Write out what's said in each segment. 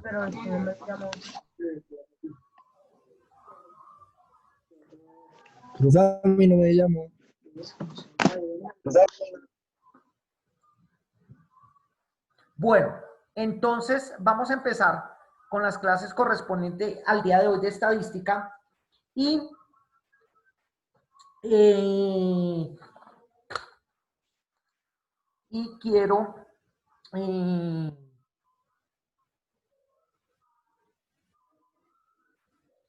Pero es que me llamo. Pues a mí no me llamo. Bueno, entonces vamos a empezar con las clases correspondientes al día de hoy de estadística y quiero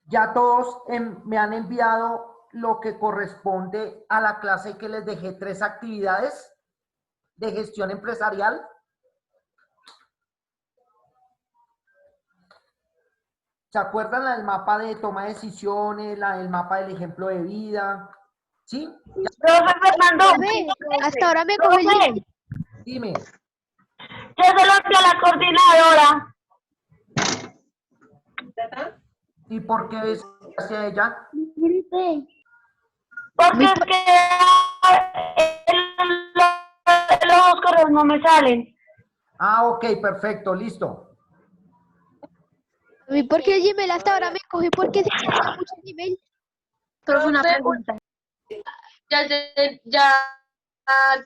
ya todos me han enviado lo que corresponde a la clase que les dejé 3 actividades de gestión empresarial. ¿Se acuerdan la del mapa de toma de decisiones, la del mapa del ejemplo de vida? ¿Sí? Profe Fernando. Hasta ahora me coge el... Dime. Yo se lo envié a la coordinadora. ¿Y por qué es hacia ella? Porque es que los correos no me salen. Ah, ok, perfecto, listo. ¿Y por qué el Gmail hasta ahora me coge? Porque se escribe mucho el Gmail. Pero una pregunta. Ya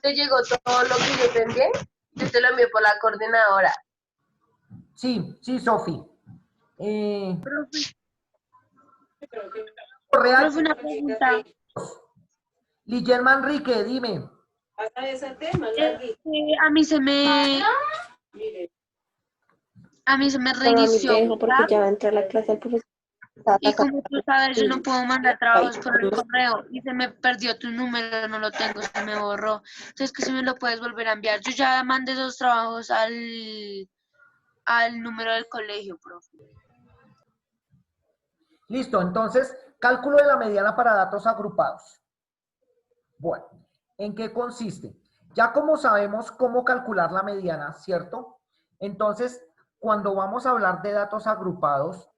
te llegó todo lo que yo te envié. Yo te lo envié por la coordinadora. Sí, sí, Sofi. Profe, una pregunta. Guillermo Manrique, dime. A mí se me reinició. Porque ya va a entrar la clase del profesor. Y como tú sabes, yo no puedo mandar trabajos por el correo y se me perdió tu número, no lo tengo, se me borró. Entonces, que si me lo puedes volver a enviar. Yo ya mandé 2 trabajos al número del colegio, profe. Listo, entonces, cálculo de la mediana para datos agrupados. Bueno, ¿en qué consiste? Ya como sabemos cómo calcular la mediana, ¿cierto? Entonces, cuando vamos a hablar de datos agrupados,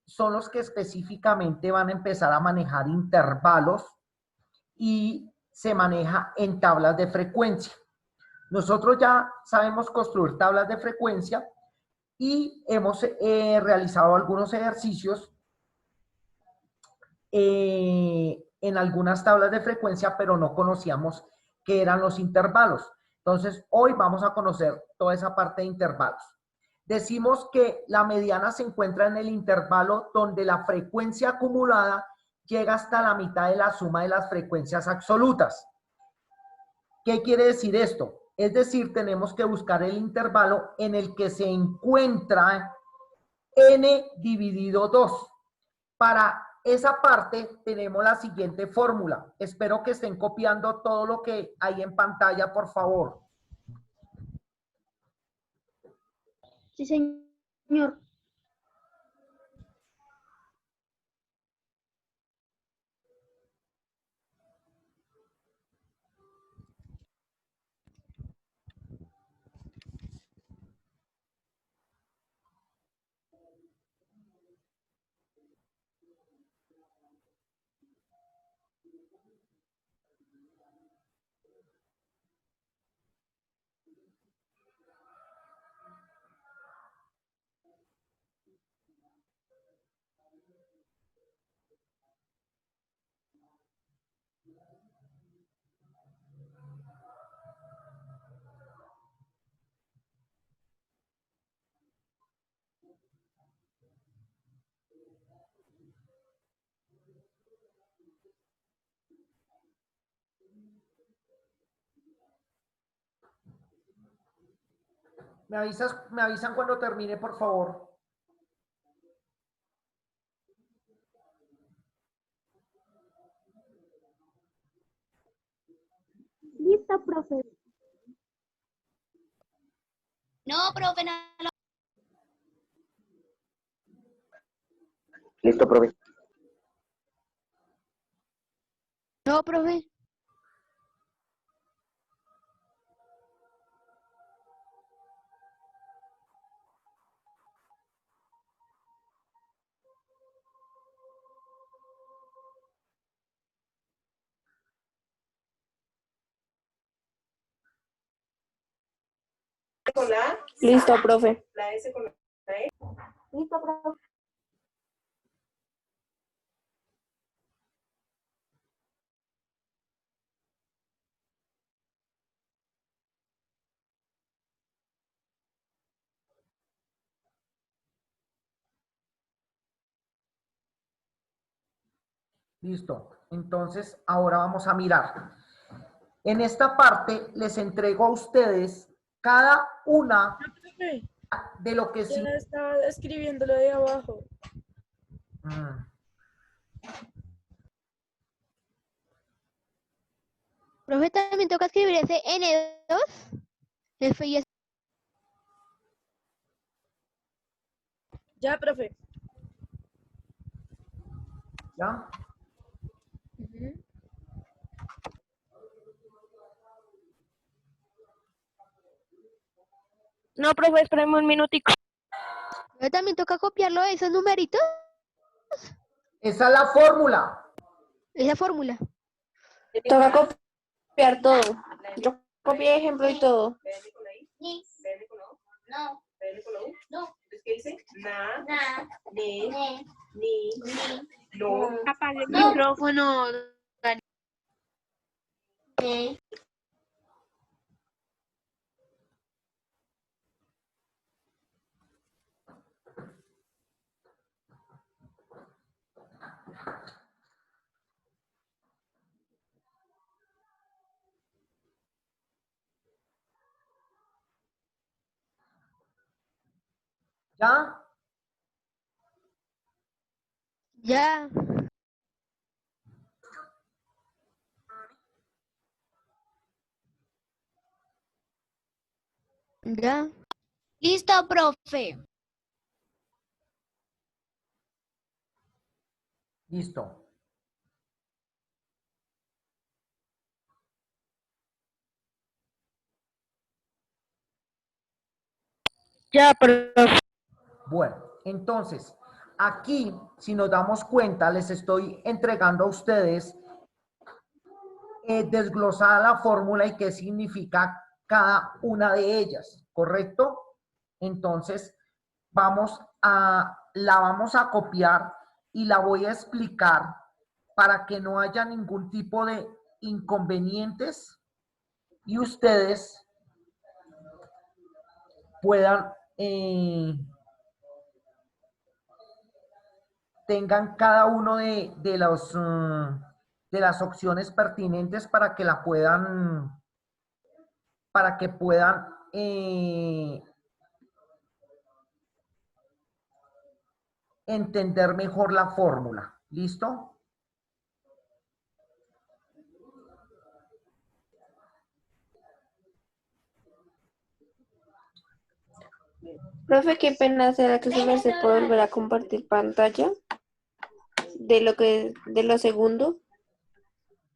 son los que específicamente van a empezar a manejar intervalos y se maneja en tablas de frecuencia. Nosotros ya sabemos construir tablas de frecuencia y hemos realizado algunos ejercicios en algunas tablas de frecuencia, pero no conocíamos qué eran los intervalos. Entonces, hoy vamos a conocer toda esa parte de intervalos. Decimos que la mediana se encuentra en el intervalo donde la frecuencia acumulada llega hasta la mitad de la suma de las frecuencias absolutas. ¿Qué quiere decir esto? Es decir, tenemos que buscar el intervalo en el que se encuentra n dividido 2. Para esa parte tenemos la siguiente fórmula. Espero que estén copiando todo lo que hay en pantalla, por favor. Sí, señor. Me avisan cuando termine, por favor. Listo, profe. No, profe, no. Listo, profe. No, profe. con la A, Listo, profe. la S con la E. Listo, profe. Listo. Entonces, ahora vamos a mirar. En esta parte les entrego a ustedes cada una Profe, de lo que sí. ya estaba escribiendo lo de abajo. Mm, Profe, también toca escribir ese N2. F y S. Ya, profe. ¿Ya? Ujú. No, profe, espérame un minutico. Profe, también toca copiarlo de esos numeritos, Esa es la fórmula. esa fórmula. Toca copiar todo. Yo copié ejemplo y todo. BN con la I, BN con la O, no, BN con la U. No. Entonces, ¿qué dice? Na, ne, ni, no. Apague el micrófono. ¿Ya? Ya. Ya. Listo, profe. Listo. Ya, profe. Bueno, entonces, aquí, si nos damos cuenta, les estoy entregando a ustedes desglosada la fórmula y qué significa cada una de ellas, ¿correcto? Entonces, la vamos a copiar y la voy a explicar para que no haya ningún tipo de inconvenientes y ustedes puedan tengan cada uno de las opciones pertinentes para que para que puedan entender mejor la fórmula. ¿Listo? Profe, qué pena, ¿será que se puede volver a compartir pantalla de lo segundo?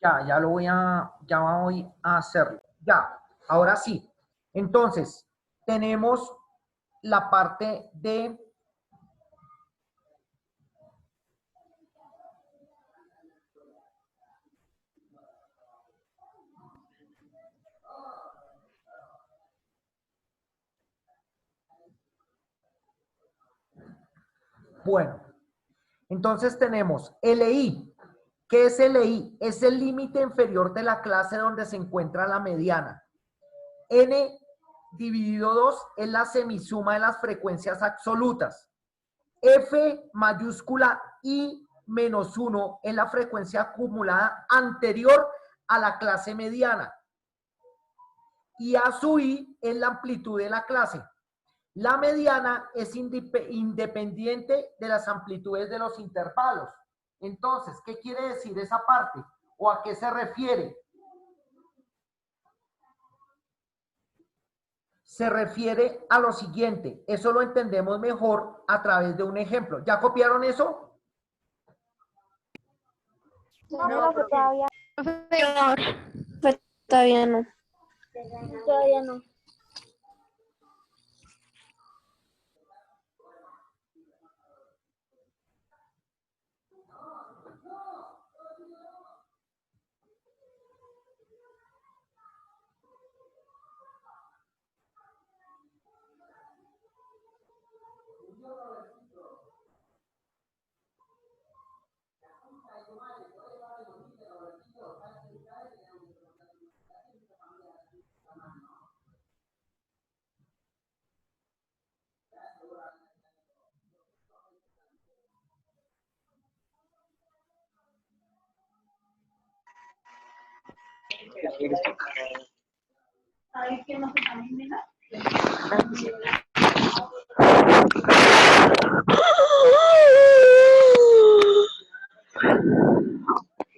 Ya ya voy a hacerlo. Ya, ahora sí. Entonces, tenemos la parte de bueno, entonces tenemos LI. ¿Qué es LI? Es el límite inferior de la clase donde se encuentra la mediana. N dividido 2 es la semisuma de las frecuencias absolutas. F mayúscula I menos 1 es la frecuencia acumulada anterior a la clase mediana. Y A sub I es la amplitud de la clase. La mediana es independiente de las amplitudes de los intervalos. Entonces, ¿qué quiere decir esa parte? ¿O a qué se refiere? Se refiere a lo siguiente. Eso lo entendemos mejor a través de un ejemplo. ¿Ya copiaron eso? No, profe, Profe, Pues, todavía no. todavía no.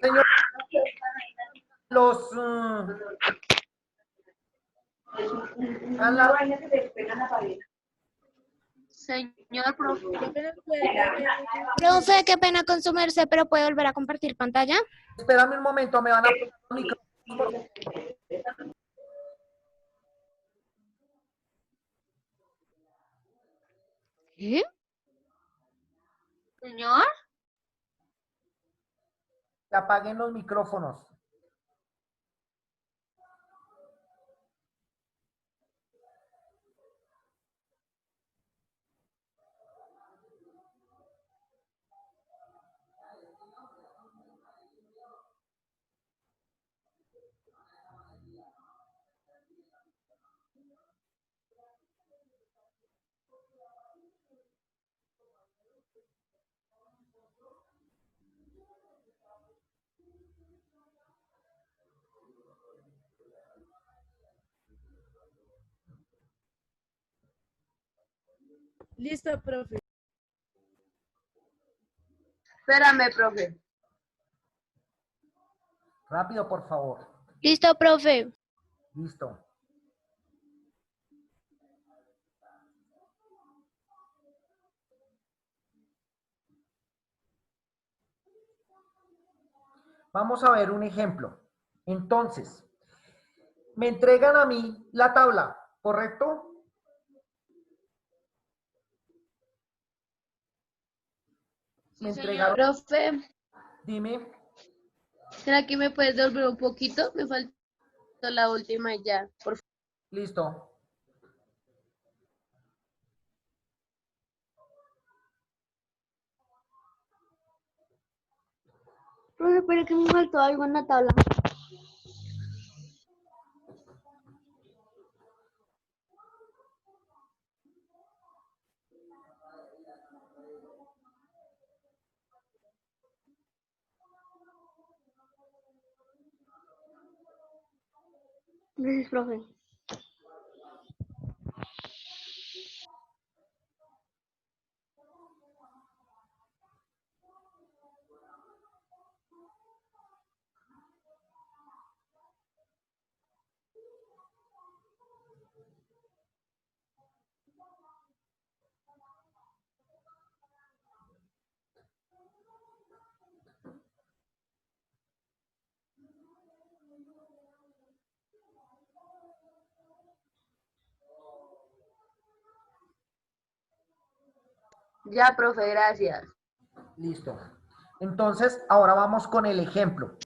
Señor, los... a la- Señor profe. Profe, ¿nos puede cambiar el Profe, qué pena con su merced, pero ¿puede volver a compartir pantalla? espérame un momento, me van a poner los micrófonos. ¿Qué? Señor. Que apaguen los micrófonos. Listo, profe. Espérame, profe. Rápido, por favor. Listo, profe. Listo. Vamos a ver un ejemplo. Entonces, me entregan a mí la tabla, ¿correcto? Me entregaron, Profe, dime, ¿será que me puedes devolver un poquito? Me faltó la última y ya, por favor. listo. Profe, pero que me faltó algo en la tabla. Gracias, profe. Ya, profe, gracias. Listo. Entonces, ahora vamos con el ejemplo.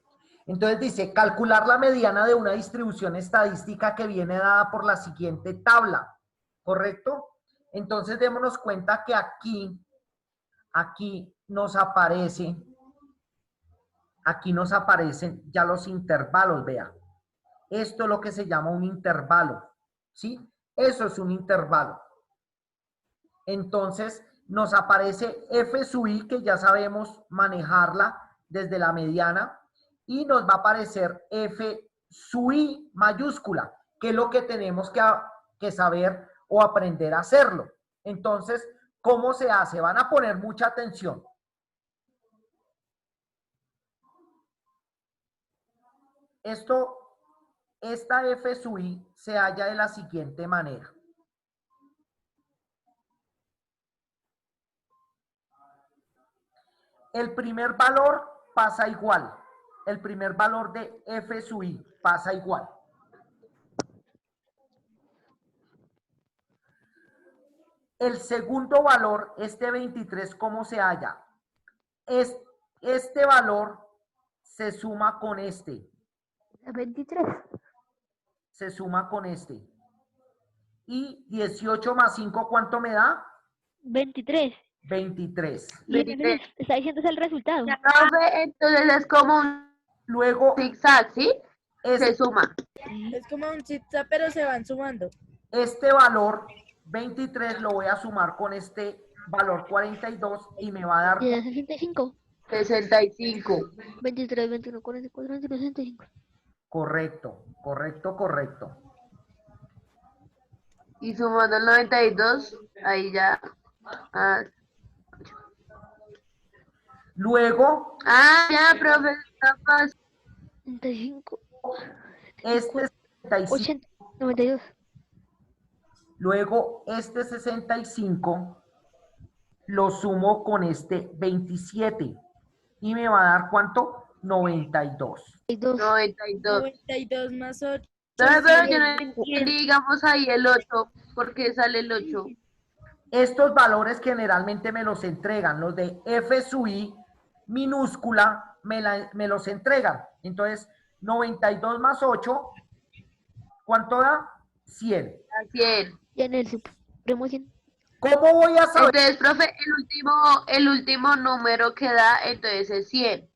Entonces dice, calcular la mediana de una distribución estadística que viene dada por la siguiente tabla, ¿correcto? Entonces, démonos cuenta que aquí nos aparecen ya los intervalos, vea. Esto es lo que se llama un intervalo, ¿sí? Eso es un intervalo. Entonces, nos aparece f sub i, que ya sabemos manejarla desde la mediana, y nos va a aparecer f sub i mayúscula, que es lo que tenemos que saber o aprender a hacerlo. Entonces, ¿cómo se hace? Van a poner mucha atención. Esta f sub i se halla de la siguiente manera. El primer valor pasa igual. El primer valor de f sub i pasa igual. El segundo valor, este 23, ¿cómo se halla? Este valor se suma con este. 23. Se suma con este. Y 18 más 5, ¿cuánto me da? 23. 23. Y entonces está diciendo es el resultado. Ya, profe, entonces es como un Luego, zigzag, ¿sí? Se este, suma. Es como un zigzag, pero se van sumando. este valor 23 lo voy a sumar con este valor 42 y me va a dar Y da 65. 65. 23, 21, 44, 22, 65. correcto, correcto, correcto. Y sumando el 92, ahí ya. Luego, Ya, profe, está fácil. 65, este 65, 80, 92. luego este 65 lo sumo con este 27 y me va a dar ¿cuánto? 92. 92. 92. 92 más 8. Profe, pero yo no entendí, digamos ahí el 8, porque sale el 8. Estos valores generalmente me los entregan, los de F sub I minúscula me los entregan. Entonces, 92 más 8, ¿cuánto da? 100. Así es. Y en el supremo 100. ¿Cómo voy a saber? Entonces, profe, el último número que da, entonces es 100.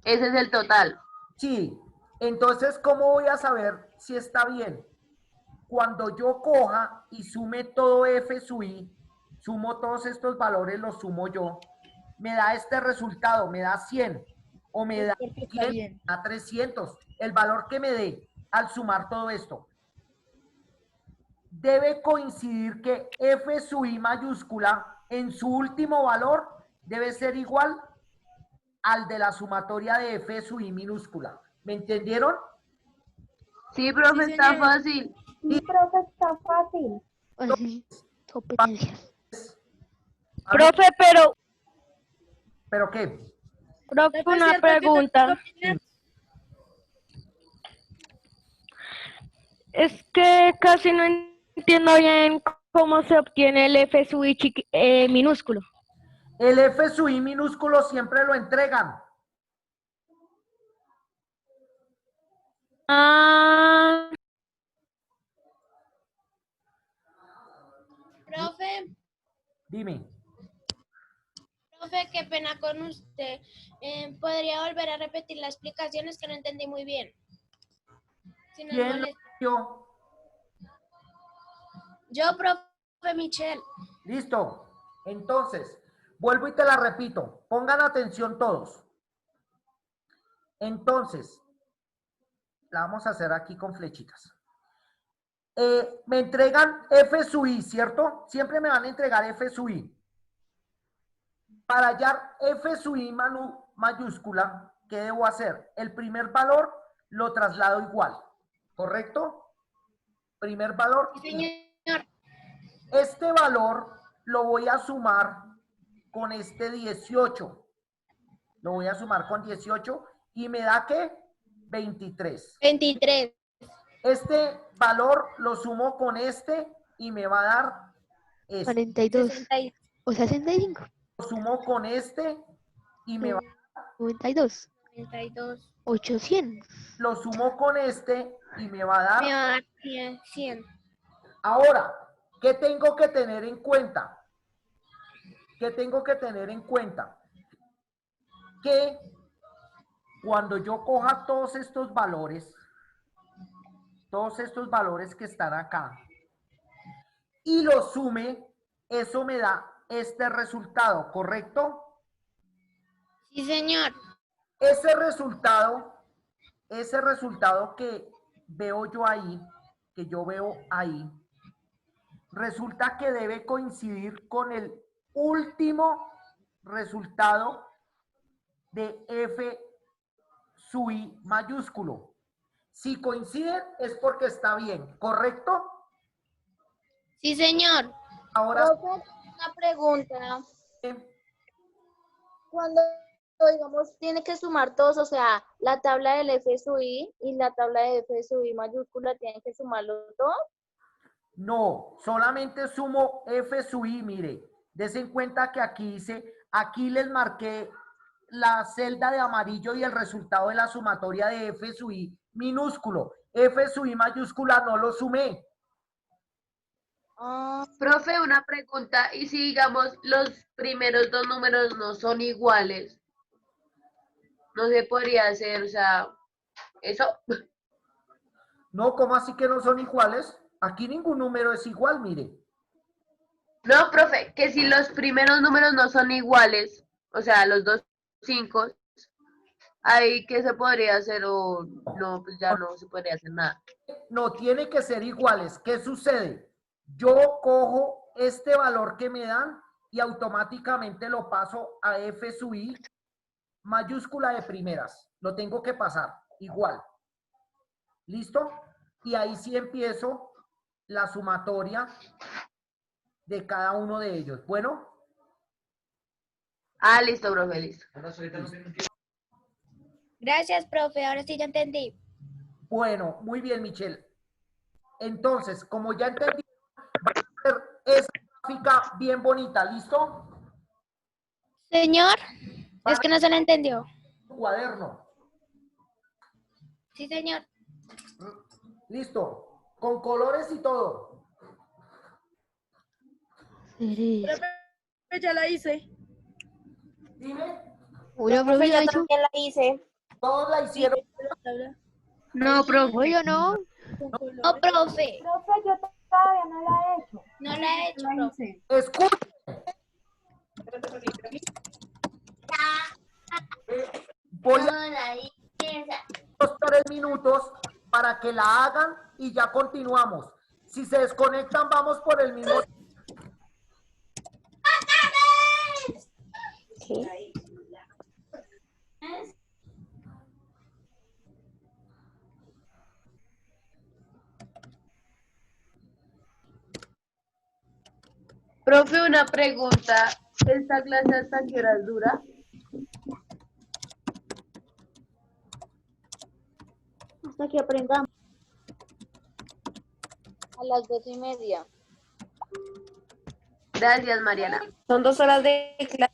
Ese es el total. Sí. Entonces, ¿cómo voy a saber si está bien? Cuando yo coja y sume todo F sub I, sumo todos estos valores, los sumo yo, me da este resultado, me da 100 o me da 100, a 300, el valor que me dé al sumar todo esto. Debe coincidir que F sub I mayúscula en su último valor debe ser igual al de la sumatoria de F sub I minúscula. ¿Me entendieron? Sí, profe, Sí, está señor. fácil. Así, competencias. Profe, ¿Pero qué? profe, ¿Es una cierto que pregunta. tengo que- Es que casi no entiendo bien cómo se obtiene el F sub I minúsculo. El F sub I minúsculo siempre lo entregan. Ah, Profe, Dime. profe, qué pena con usted. ¿Podría volver a repetir las explicaciones que no entendí muy bien? Si no es ¿Quién lo molesta. dio? Yo, profe Michelle. Listo. Entonces, vuelvo y te la repito. Pongan atención todos. Entonces, la vamos a hacer aquí con flechitas. Me entregan F sub I, ¿cierto? Siempre me van a entregar F sub I. Para hallar F sub I mayúscula, ¿qué debo hacer? El primer valor lo traslado igual, ¿correcto? Primer valor. Sí, señor. Este valor lo voy a sumar con este 18. Lo voy a sumar con 18 y me da ¿qué? 23. 23. Este valor lo sumo con este y me va a dar este. 42. 60. O 65. Lo sumo con este y me va a dar 92. 32. 800. lo sumo con este y me va a dar. Me va a dar 100. Ahora, ¿qué tengo que tener en cuenta? ¿Qué tengo que tener en cuenta? Que cuando yo coja todos estos valores que están acá, y los sume, eso me da este resultado, ¿correcto? Sí, señor. Ese resultado que veo yo ahí, que yo veo ahí, resulta que debe coincidir con el último resultado de F sub I mayúsculo. Si coinciden es porque está bien, ¿correcto? Sí, señor. Ahora, Una pregunta. Cuando, digamos, tiene que sumar todos, o sea, la tabla del F sub I y la tabla de F sub I mayúscula, ¿tienen que sumar los dos? no, solamente sumo F sub I, mire, des en cuenta que aquí dice, aquí les marqué la celda de amarillo y el resultado de la sumatoria de F sub I minúsculo. F sub I mayúscula no lo sumé. Profe, una pregunta, y si digamos los primeros dos números no son iguales, no se podría hacer, o sea, eso. No, ¿cómo así que no son iguales? Aquí ningún número es igual, mire. No, profe, que si los primeros números no son iguales, o sea, los dos 5, ahí qué se podría hacer o no, pues ya no se podría hacer nada. No tiene que ser iguales. ¿Qué sucede? Yo cojo este valor que me dan y automáticamente lo paso a F sub I mayúscula de primeras. Lo tengo que pasar igual. ¿Listo? Y ahí sí empiezo la sumatoria de cada uno de ellos. Bueno. Ah, listo, profe, listo. Gracias, profe. Ahora sí ya entendí. Bueno, muy bien, Michelle. Entonces, como ya entendí, va a ser esa gráfica bien bonita. ¿Listo? Señor, es que no se le entendió. Cuaderno. Sí, señor. Listo. Con colores y todo. Profe, ya la hice. Dime. Uy, no, profe, yo ¿ya hizo? también la hice. Todos la hicieron. No, profe. Uy, yo no. No, profe. Profe, yo todavía no la he hecho. No la he hecho, profe. Escuchen. Voy a los 3 minutos para que la hagan y ya continuamos. Si se desconectan, vamos por el mismo. Profe, una pregunta. ¿Esta clase hasta qué horas dura? Hasta que aprendamos. A las 2:30. Gracias, Mariana. Son 2 horas de clase.